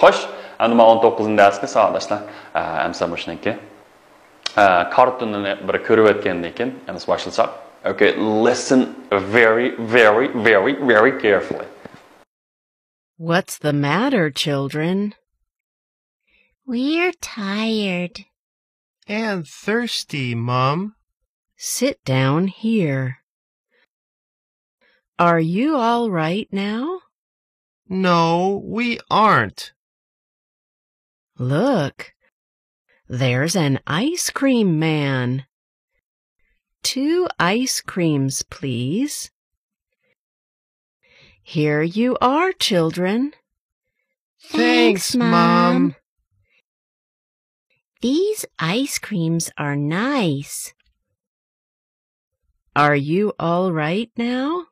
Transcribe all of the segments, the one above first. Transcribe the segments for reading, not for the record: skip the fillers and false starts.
Xo'sh, endi men 19 darsga savatlaşlar. Amsa mushniki. Kartonni bir ko'rib o'tgandan keyin endi boshlasak. Okay, listen very carefully. What's the matter, children? We're tired. And thirsty, Mom. Sit down here. Are you all right now? No, we aren't. Look, there's an ice cream man. 2 ice creams, please. Here you are, children. Thanks, Mom. These ice creams are nice. Are you all right now?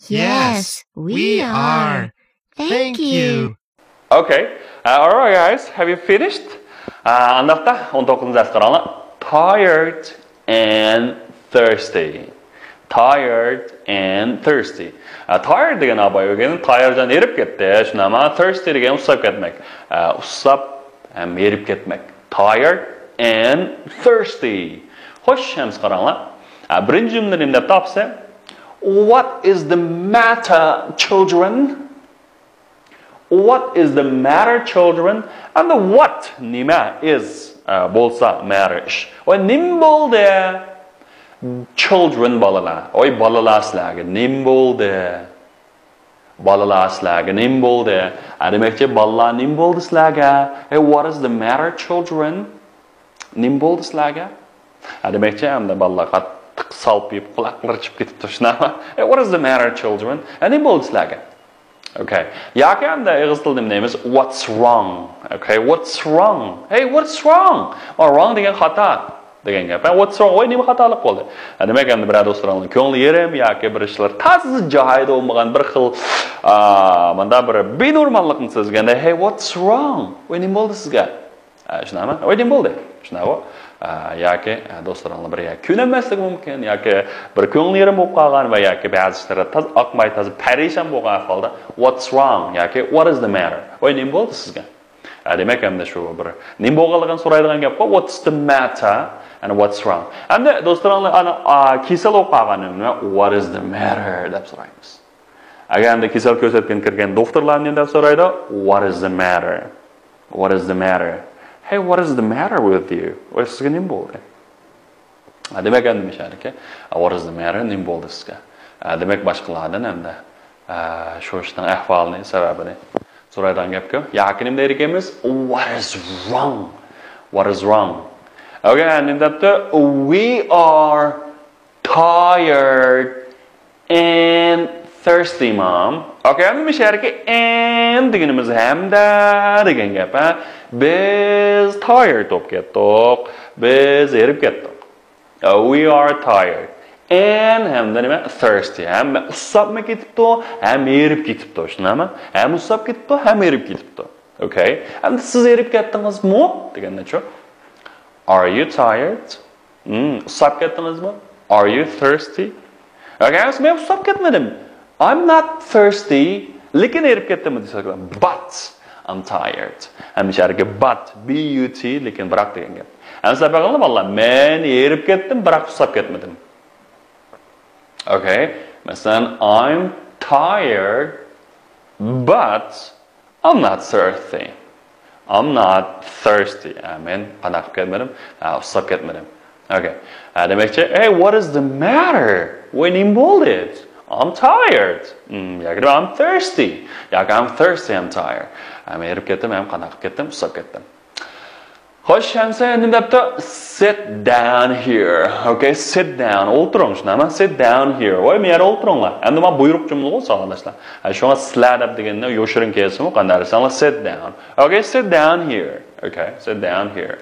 Yes, we are. Thank you. Okay, alright guys, have you finished? Andaqda 19 ders qaranglar. Tired and thirsty. Tired and thirsty. Tired degan abay o'rgan, tired'dan erib ketdi. Shunama thirsty degan usab ketmek. Usab ham erib ketmek. Tired and thirsty. Xo'sh, hams qaranglar. Birinchi jumlani deb topsa, what is the matter, children? What is the matter, children? And the what nima is bolsa matter ish. Oy nim bo'ldi? Children balalar. Oy balalar sizlarga nim bo'ldi? Balalar sizlarga nim bo'ldi? Demakchi balalar nim bo'ldi sizlarga? Hey, what is the matter, children? Nim bo'ldi sizlarga? Demakchi hamda balalar qattiq salpib quloqlari chiqib ketibdi shunami? Hey, what is the matter, children? Nim bo'ldi sizlarga? Okay. Yoki hamda ingliz tilida deymiz what's wrong? Okay, what's wrong? Hey, what's wrong? Wrong degan xato degan gap. What's wrong? Voy, nima xatolik bo'ldi? Demak, endi bir do'stlarning ko'ngli yerim yoki bir ishlar ta'ziz joyida bo'lmagan bir xil menda bir benormallikni sezganda, hey, what's wrong? Voy, nima bo'ldi sizga? Shunami? Voy, nima bo'ldi? Shunaqa. Yoki do'stlarning bir ko'namasligi mumkin yoki bir ko'ngli yerim bo'lib qolgan va yoki ba'zi ishlar taz oqmay taz parishon bo'lgan ahvolda what's wrong yoki what is the matter? Voy, nima bo'ldi sizga? Demak, endi shu bir nima bo'lganligini so'raydigan gapqa what's the matter and what's wrong. Endi do'stlarning ana kasal bo'lib qolganimni what is the matter deb so'raymiz. Agar endi kasal ko'rsatgan kirgan doktorlarni deb so'raydi what is the matter? What is the matter? Hey, what is the matter with you? Voy, sizga nima bo'ldi? Demak, endi mishalki what is the matter? Nima bo'ldi sizga? Demak, boshqalardan endi shu ishning ahvolini, sababini so'raydigan gapku. Yoki nima deydi ekanmiz? What is wrong? What is wrong? Okay, endi debdi we are tired and thirsty, Mom. Okay, endi mishalki and deganimiz hamda degan gap, ha? Biz tired bo'lib ketdik. Biz erib ketdik. We are tired. And hamda nima? Thirsty. Ham usabmi ketibdi, ham erib ketibdi, shunami? Ham usab ketibdi, ham erib ketibdi. Okay? Endi siz erib ketdingizmi? Deganda-chi. Are you tired? Usab ketdingizmi? Are you thirsty? Okay, men usab ketmadim. I'm not thirsty. Lekin erib ketdim desak, but I'm tired. Hamisharga but but lekin biroq degan gap. Endi sababini vallah men erib ketdim, biroq usab ketmadim. Okay, masalan I'm tired but I'm not thirsty. I'm not thirsty. Men qanaq ketmadim, usab ketmadim. Okay. Demakchi, hey, what is the matter? When nima bo'ldi? I'm tired. Yoki I'm thirsty. Yoki I'm thirsty, I'm tired. Men erib ketdim, men qanaq ketdim, usab ketdim. Xo'sh, hamsa endi debdi sit down here. Okay, sit down. O'tiring, shunami? Sit down here. Voy, men yerga o'tiringlar. Endi men buyruq jumla bo'lsa, xohlashlar. Shunga sizlar deb deganda yoshirin kelsin, qanday desanglar sit down. Okay, sit down here. Okay, sit down here.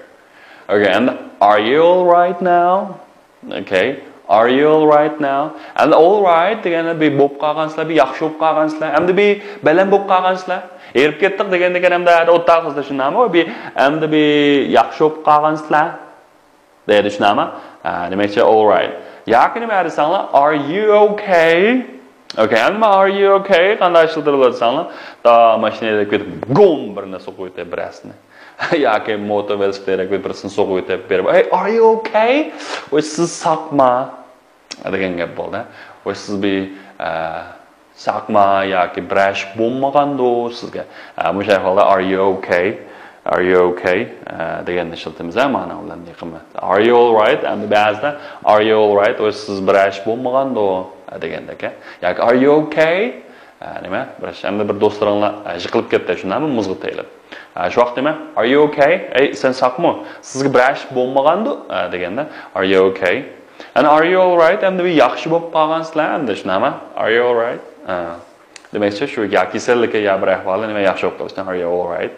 Okay, and are you all right now? Okay. Are you all right now? And all right deganda bir bo'lib qolgansizlar, bir yaxshi bo'lib qolgansizlar, hamda bir baland bo'lib qolgansizlar. Erib ketdik deganda hamda o'taqizda shunami? Bir hamda bir yaxshi bo'lib qolgansizlar. Deydi shunami? Demakchi all right. Yoki nima desanglar, are you okay? Okay, and are you okay? Qanday ishiltiriladi sanlar? Da mashinada ketib gom bir narsa qo'yib birasini. Yoki motor velosipedga ketib birisini so'qib o'tib berib, "Hey, are you okay?" Voy siz saqma degan gap bo'ldi. Voy siz bir saqma yoki brash bo'lmagando sizga. O'sha holda are you okay? Are you okay? deganni ishlatamiz ma'no bilan qimmat. Are you all right? Endi ba'zida are you all right? Voy siz brash bo'lmagando deganda aka. Yoki are you okay? Nima? Endi bir do'stlaringlar yiqilib ketdi, shundami muzg'ib tayilib. Shu vaqt nima? Are you okay? Ey, sen saqmi? Sizga brash bo'lmagandi deganda are you okay? And are you all right? Endi bir yaxshi bo'lib qolgansizlar, endi shunami? Are you all right? Demakchi shu yoki kasallikka yo bir ahvoli nima yaxshi bo'lib qolishdan are you all right?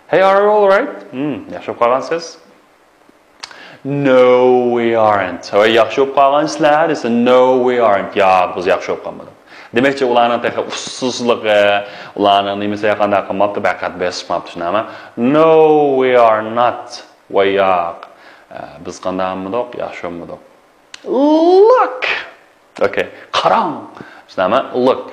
Hey, are you all right? Yaxshi bo'lib qolgansiz? No, we aren't. So yaxshi bo'lib qolgansizlar desa no, we aren't. Yo'q, biz yaxshi bo'lib qolmadik. Demakchi ularning texnik usulsizligi, ularning nimasi qanday qilmabdi, faqat besmabdi, shunami? No, we are not. Va yo'q. Biz qandaymidik, yaxshimidik. Look. Okay, qarang. Shunami? Look.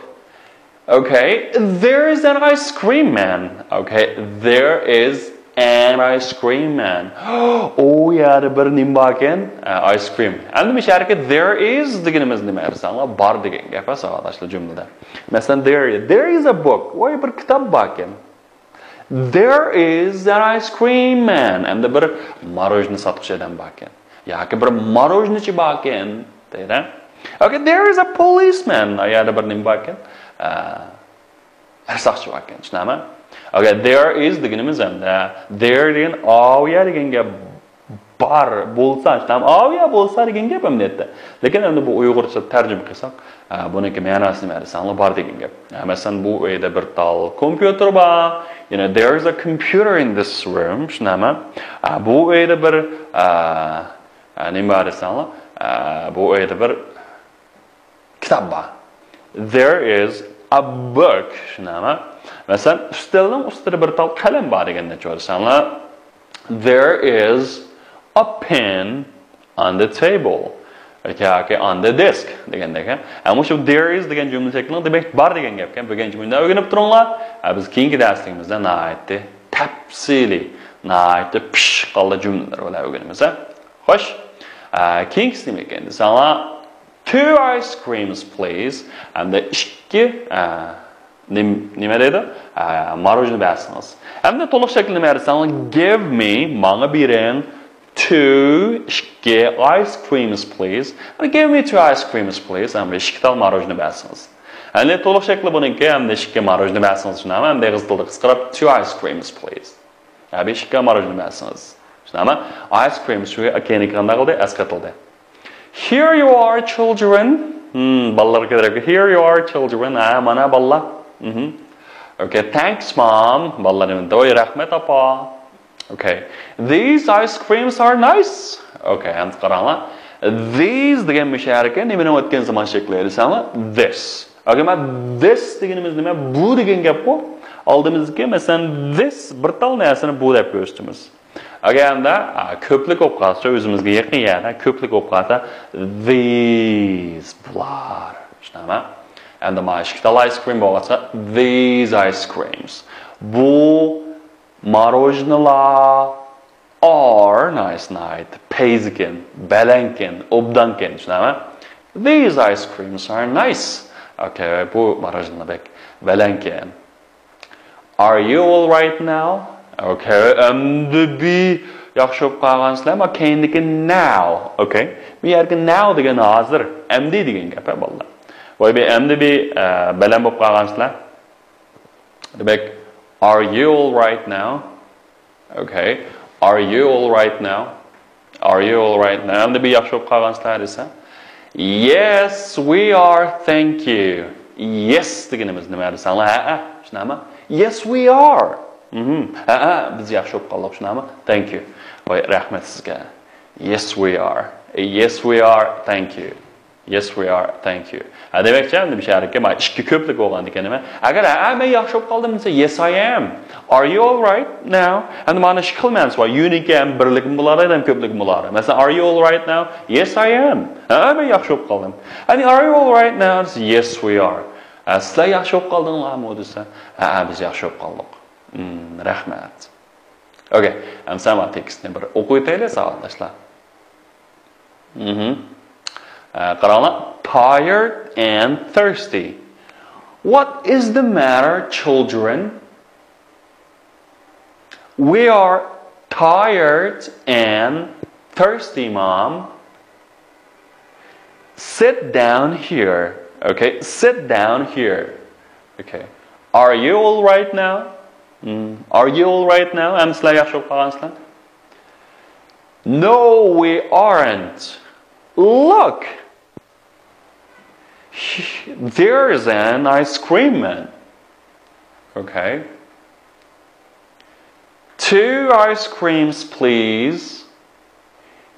Okay, there is an ice cream man. Okay, there is an ice cream man. Oh, yeah, bir nima ekan? Ice cream. Endi bu sharika there is deganimiz nima ersanglar? Bar degan gap asosida jumlada. Masalan, there is a book. Voy bir kitob bor ekan. There is an ice cream man. Endi bir marojni sotuvchi odam bor ekan. Yoki bir marojnichi bor ekan, deydi. Okay, there is a policeman. Ayada bir nima bor ekan? Ersaqchi bor ekan, tushunami? Okay, there is deganimiz endi there degan oya degan gap bar bo'lsa, ham oya bo'lsa degan gap ham deydi. Lekin endi bu uyg'urcha tarjima qilsak, buniki ma'nosi nima desanglar bar degan gap. Masalan, bu uyda bir tal kompyuter bor. You know, there is a computer in this room, shunami? Bu uyda bir nima desanglar, bu uyda bir kitob bor. There is a book, shunami? Masalan, ustalning ustida bir tal qalam bor deganda ko'rsanlar, there is a pen on the table. Okay, on the desk deganda ekan. Ammo shu there is degan jumla shaklini demak bar degan gap ekan. Bo'lgan jumlani o'rganib turinglar. Biz keyingi darsligimizda nihoyatda tafsili, nihoyatda pishqalli jumlalar bilan o'rganamiz. Xo'sh, keyingisi nima ekan? Desanlar, 2 ice creams please. Hamda 2 nima deydi? Marojni bersiniz. Hamda to'liq shaklini bersanglar, give me, menga bering 2 ice creams please. And give me 2 ice creams please. Hamda 2 tal marojni bersiniz. Hamda to'liq shakli buniki hamda 2 marojni bersiniz. Shunami? Hamda yig'iz tilda qisqarib 2 ice creams please. Hamda 2 marojni bersiniz. Shunami? Ice creams shu akeni qanday qildi? Asqatildi. Here you are children. Ballar kerak. Here you are children. Mana ballar. Okay, thanks mom. Ballar do'y rahmat apa. Okay, these ice creams are nice. Okay, endi qaranglar. These degan musharaka nimani o'tgan zamon shakli desanlar, this. Okay, ma this deganimiz nima? Bu degan gap bu. Oldimizga masalan this bir tal narsani bu deb ko'rsatamiz. Aganda ko'plik bo'lib qolsa, o'zimizga yaqin yana ko'plik bo'lib qolsa, these bular. Shunami? Endi mana shu tal ice cream bo'lsa, these ice creams. Bu marojnilar are nice night, payzikin, balankin, obdankin, shunami? These ice creams are nice. Okay, bu marojnilar bek balankin. Are you all right now? Okay, endi yaxshi bo'lib qolgansizlar, ammo keyindiki now, okay? Bu yerga now degan hozir, endi degan gap bolalar. Voy be endi baland bo'lib qolgansizlar. Demak, are you all right now? Okay. Are you all right now? Are you all right now? Endi yaxshi bo'lib qolgansizlar desa. Yes, we are, thank you. Yes deganimiz nima desanglar? Shunami? Yes, we are. Biz yaxshi bo'lib qoldik, shunami? Thank you. Voy rahmat sizga. Yes, we are. Yes, we are. Thank you. Yes, we are. Thank you. Demekçi, bir şey hareket var. İki köplük olan dikene. Eğer ben yaxşı olub qaldım dese, yes, I am. Are you all right now? And bana şıkılmaz var. Unique birlik bular, hem köplük bular. Mesela, are you all right now? Yes, I am. Ben yaxşı olub qaldım. And are you all right now? Yes, we are. Sizler yaxşı olub qaldınızmı dese, biz yaxşı olub qaldıq. Rahmat. Okay. Hem sen var tekstini bir oquyub deylə sağoldaşlar. Qaranglar, tired and thirsty. What is the matter, children? We are tired and thirsty, Mom. Sit down here. Okay, sit down here. Okay. Are you all right now? Are you all right now? And sizlar yaxshi olib qolgansizlar? No, we aren't. Look. There's an ice cream man. Okay. 2 ice creams, please.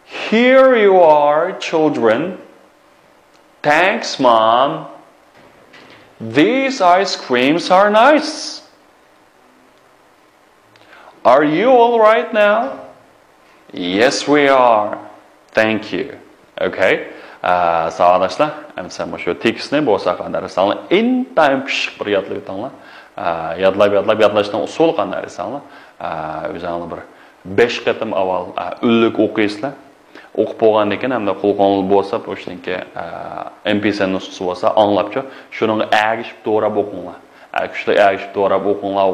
Here you are, children. Thanks, Mom. These ice creams are nice. Are you all right now? Yes, we are. Thank you. Okay. Sağoldaşlar, emsem şu tekstni bo'lsa qanday sanlar, intayim pishiq bir yodlab o'tinglar. Yodlashdan usul qanday sanlar. O'zingizlar bir 5 qatim avval ullik o'qiysizlar. O'qib bo'lgandan keyin hamda qo'lqonli bo'lsa, o'shaniki MP3 nusxasi bo'lsa, anglabcha shunga agishib to'g'rab o'qinglar. Kuchli agishib to'g'rab o'qinglar.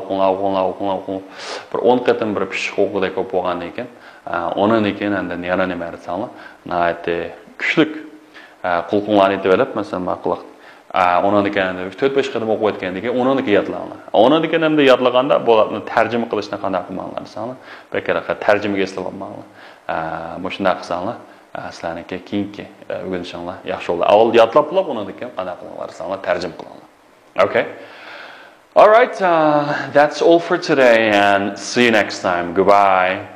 Bir 10 qatim bir pishiq o'qida ko'p bo'lgandan keyin, ondan keyin endi yana nima aytsanlar, nihoyatda kuchli qulqinlarni aytib, masalan, maqulaq. Ondan keyin 4-5 qatim o'qib o'tgandan keyin ondan keyin yodlanglar. Ondan keyin hamda yodlaganda bo'ladi, tarjima qilishni qanday qilmanglar desanlar, bekor tarjimaga eslab olmanglar. Shunday qilsanglar, sizlarniki keyingi o'rganishinglar yaxshi bo'ladi. Avval yodlab olib, ondan keyin qanday qilinglar desanlar, tarjima qilinglar. Okay? All right, that's all for today and see you next time. Goodbye.